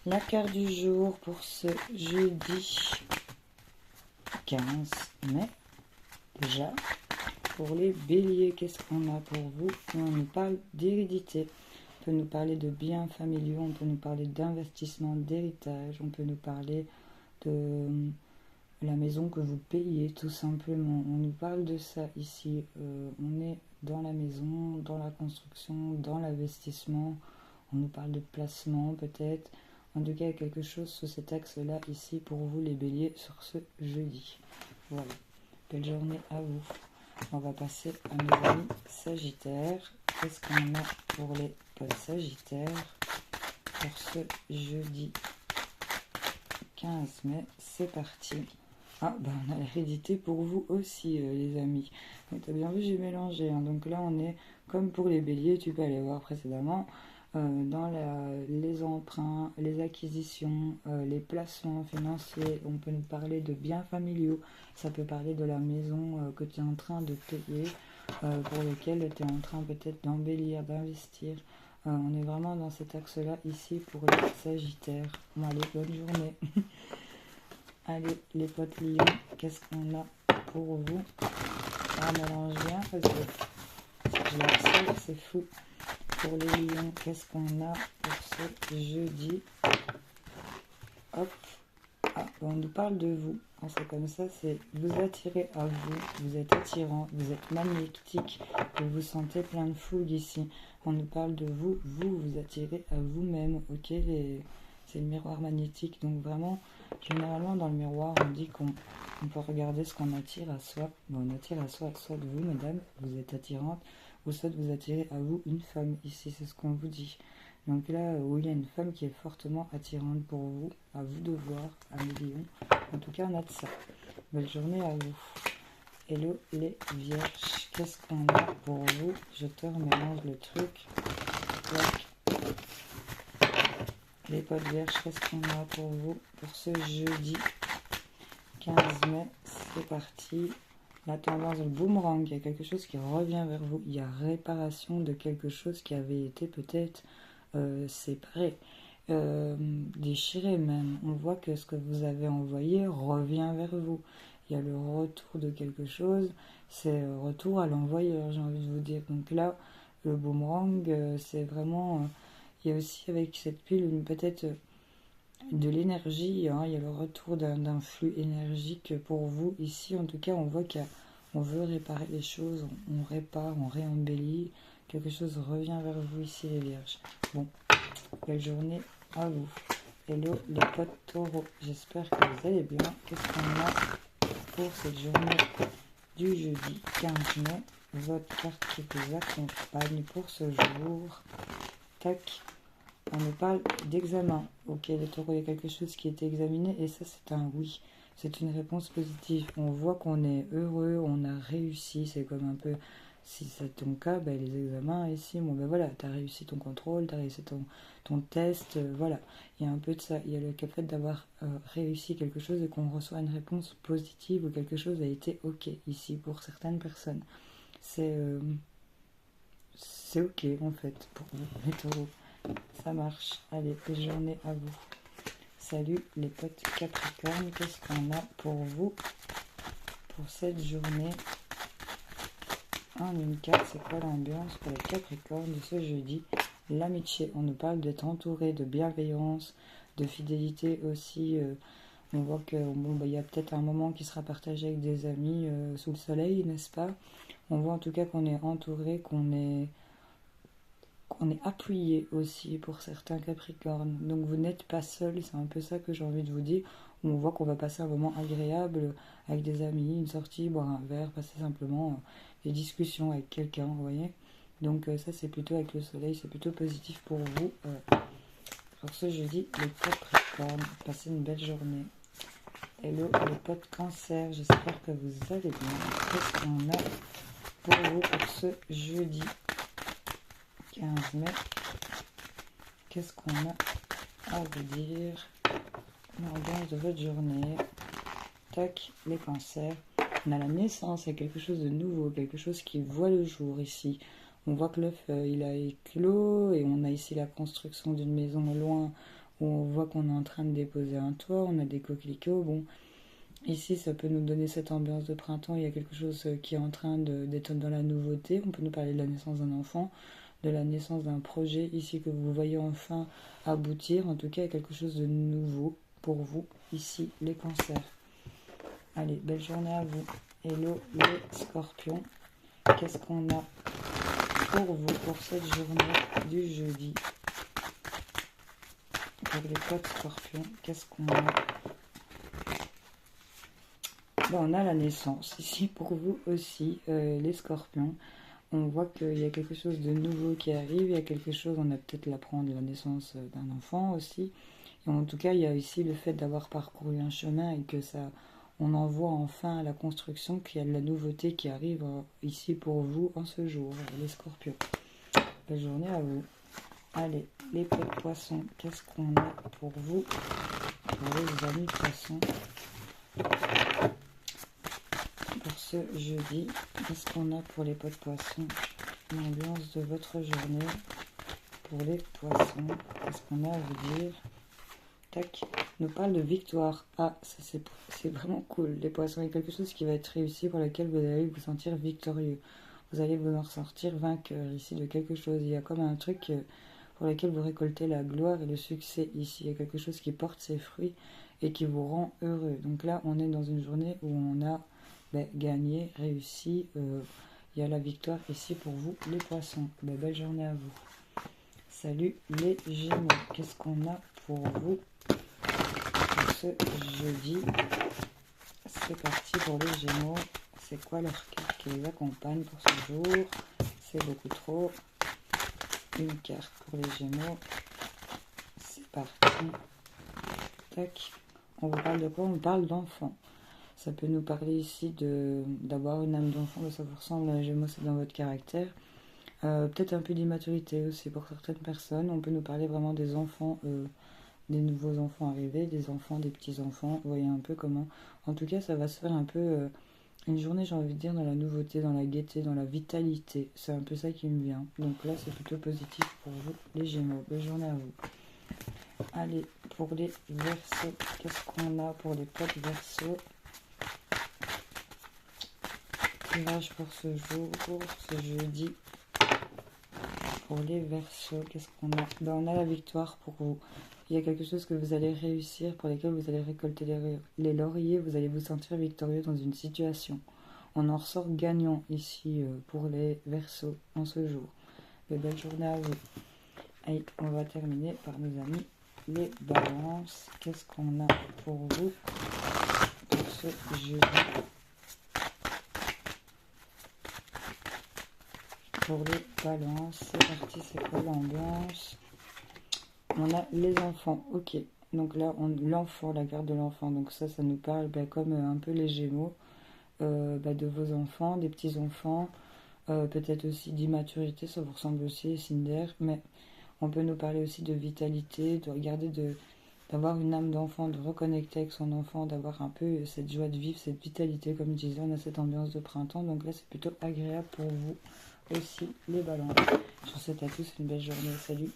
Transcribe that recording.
La carte du jour pour ce jeudi 15 mai. Déjà, pour les béliers, qu'est-ce qu'on a pour vous? On nous parle d'hérédité. On peut nous parler de biens familiaux, on peut nous parler d'investissement, d'héritage, on peut nous parler de la maison que vous payez tout simplement. On nous parle de ça ici. On est dans la maison, dans la construction, dans l'investissement. On nous parle de placement peut-être. En tout cas, il y a quelque chose sur cet axe-là ici pour vous les béliers sur ce jeudi. Voilà. Belle journée à vous. On va passer à mes amis sagittaires. Qu'est-ce qu'on a pour les potes sagittaires pour ce jeudi 15 mai? C'est parti. Ah, bah on a l'hérédité pour vous aussi, les amis. Donc, t'as bien vu, j'ai mélangé. Hein. Donc là, on est comme pour les béliers, tu peux aller voir précédemment. Dans les emprunts, les acquisitions, les placements financiers, on peut nous parler de biens familiaux, ça peut parler de la maison que tu es en train de payer, pour lequel tu es en train peut-être d'embellir, d'investir. On est vraiment dans cet axe-là ici pour les sagittaires. Bon, allez, bonne journée. Allez, les potes lions, qu'est-ce qu'on a pour vous? Ah, mélange bien parce que je l'observe, c'est fou. Pour les lions, qu'est-ce qu'on a pour ce jeudi? Hop. Ah, on nous parle de vous. C'est comme ça, c'est vous attirez à vous. Vous êtes attirant, vous êtes magnétique, vous vous sentez plein de fougue ici. On nous parle de vous, vous attirez à vous-même. Ok, c'est le miroir magnétique. Donc vraiment, généralement dans le miroir, on dit qu'on peut regarder ce qu'on attire à soi. Bon, on attire à soi, soit de vous, madame, vous êtes attirante, ou soit vous attirez à vous une femme. Ici, c'est ce qu'on vous dit. Donc là, où il y a une femme qui est fortement attirante pour vous, à vous de voir, à million. En tout cas, on a de ça. Belle journée à vous. Hello les vierges, qu'est-ce qu'on a pour vous? Je te remélange le truc. Donc, les potes vierges, qu'est-ce qu'on a pour vous pour ce jeudi 15 mai? C'est parti. La tendance du boomerang, il y a quelque chose qui revient vers vous. Il y a réparation de quelque chose qui avait été peut-être séparé, déchiré même. On voit que ce que vous avez envoyé revient vers vous. Il y a le retour de quelque chose, c'est retour à l'envoyeur, j'ai envie de vous dire. Donc là, le boomerang, c'est vraiment... il y a aussi avec cette pile peut-être de l'énergie, hein. Il y a le retour d'un flux énergique pour vous. Ici, en tout cas, on voit qu'on veut réparer les choses, on répare, on réembellit. Quelque chose revient vers vous ici, les vierges. Bon, belle journée à vous. Hello les potes taureaux, j'espère que vous allez bien. Qu'est-ce qu'on a pour cette journée du jeudi 15 mai? Votre carte qui vous accompagne pour ce jour. Tac. On nous parle d'examen. Ok, les taureaux, il y a quelque chose qui est examiné et ça, c'est un oui. C'est une réponse positive. On voit qu'on est heureux, on a réussi. C'est comme un peu, si c'est ton cas, ben, les examens ici, bon ben voilà, tu as réussi ton contrôle, tu as réussi ton test, voilà. Il y a un peu de ça. Il y a le fait d'avoir réussi quelque chose et qu'on reçoit une réponse positive ou quelque chose a été ok ici pour certaines personnes. C'est ok en fait pour vous, les taureaux. Ça marche. Allez, belle journée à vous. Salut les potes Capricorne. Qu'est-ce qu'on a pour vous pour cette journée? Une carte, c'est quoi l'ambiance pour les Capricornes de ce jeudi? L'amitié. On nous parle d'être entouré de bienveillance, de fidélité aussi. On voit que bon, bah, y a peut-être un moment qui sera partagé avec des amis sous le soleil, n'est-ce pas? On voit en tout cas qu'on est entouré, qu'on est appuyé aussi pour certains Capricornes. Donc vous n'êtes pas seul, c'est un peu ça que j'ai envie de vous dire. On voit qu'on va passer un moment agréable avec des amis, une sortie, boire un verre, passer simplement des discussions avec quelqu'un, vous voyez. Donc ça c'est plutôt avec le soleil, c'est plutôt positif pour vous. Pour ce jeudi, les Capricornes, passez une belle journée. Hello les potes Cancer, j'espère que vous allez bien. Qu'est-ce qu'on a pour vous pour ce jeudi 15 mai? Qu'est-ce qu'on a à vous dire? L'ambiance de votre journée. Tac, les cancers. On a la naissance, il y a quelque chose de nouveau, quelque chose qui voit le jour ici. On voit que l'œuf, il a éclos et on a ici la construction d'une maison loin où on voit qu'on est en train de déposer un toit, on a des coquelicots. Bon, ici, ça peut nous donner cette ambiance de printemps. Il y a quelque chose qui est en train d'être dans la nouveauté. On peut nous parler de la naissance d'un enfant, de la naissance d'un projet ici que vous voyez enfin aboutir. En tout cas, il y a quelque chose de nouveau pour vous ici, les cancers. Allez, belle journée à vous. Hello les scorpions. Qu'est-ce qu'on a pour vous pour cette journée du jeudi? Pour les codes scorpions, qu'est-ce qu'on a? On a la naissance ici pour vous aussi, les scorpions. On voit qu'il y a quelque chose de nouveau qui arrive, il y a quelque chose, on a peut-être l'apprendre de la naissance d'un enfant aussi. Et en tout cas, il y a ici le fait d'avoir parcouru un chemin et que ça, on en voit enfin à la construction qu'il y a de la nouveauté qui arrive ici pour vous en ce jour, les scorpions. Belle journée à vous. Allez, les poissons, qu'est-ce qu'on a pour vous, pour les amis poissons? Pour ce jeudi, qu'est-ce qu'on a pour les pots de poisson? L'ambiance de votre journée pour les poissons. Qu'est-ce qu'on a à vous dire? Tac, nous parle de victoire. Ah, ça c'est vraiment cool. Les poissons, il y a quelque chose qui va être réussi pour lequel vous allez vous sentir victorieux. Vous allez vous en sortir vainqueur ici de quelque chose. Il y a comme un truc pour lequel vous récoltez la gloire et le succès ici. Il y a quelque chose qui porte ses fruits et qui vous rend heureux. Donc là, on est dans une journée où on a gagné, réussi. Il y a la victoire ici pour vous, les poissons. Belle journée à vous. Salut les Gémeaux. Qu'est-ce qu'on a pour vous pour ce jeudi? C'est parti pour les Gémeaux. C'est quoi leur carte qui les accompagne pour ce jour? C'est beaucoup trop. Une carte pour les Gémeaux. C'est parti. Tac. On vous parle de quoi? On parle d'enfants. Ça peut nous parler ici d'avoir une âme d'enfant, ça vous ressemble, les Gémeaux, c'est dans votre caractère. Peut-être un peu d'immaturité aussi pour certaines personnes. On peut nous parler vraiment des enfants, des nouveaux enfants arrivés, des enfants, des petits-enfants. Vous voyez un peu comment. En tout cas, ça va se faire un peu une journée, j'ai envie de dire, dans la nouveauté, dans la gaieté, dans la vitalité. C'est un peu ça qui me vient. Donc là, c'est plutôt positif pour vous, les Gémeaux. Belle journée à vous. Allez, pour les Verseaux, qu'est-ce qu'on a pour les potes Verseaux? Tirage pour ce jour, ce jeudi. Pour les Verseaux, qu'est-ce qu'on a? On a la victoire pour vous. Il y a quelque chose que vous allez réussir, pour lequel vous allez récolter les lauriers. Vous allez vous sentir victorieux dans une situation. On en ressort gagnant ici pour les Verseaux en ce jour. Belle journée à vous. Allez, on va terminer par nos amis les Balances. Qu'est-ce qu'on a pour vous pour ce jeudi? Pour les Balances, c'est parti, c'est quoi l'ambiance? On a les enfants, ok. Donc là, l'enfant, la carte de l'enfant. Donc ça nous parle comme un peu les Gémeaux, de vos enfants, des petits-enfants, peut-être aussi d'immaturité, ça vous ressemble aussi, Cinder, mais on peut nous parler aussi de vitalité, de regarder, d'avoir une âme d'enfant, de reconnecter avec son enfant, d'avoir un peu cette joie de vivre, cette vitalité, comme je disais, on a cette ambiance de printemps, donc là c'est plutôt agréable pour vous aussi, les Balances. Je vous souhaite à tous une belle journée, salut.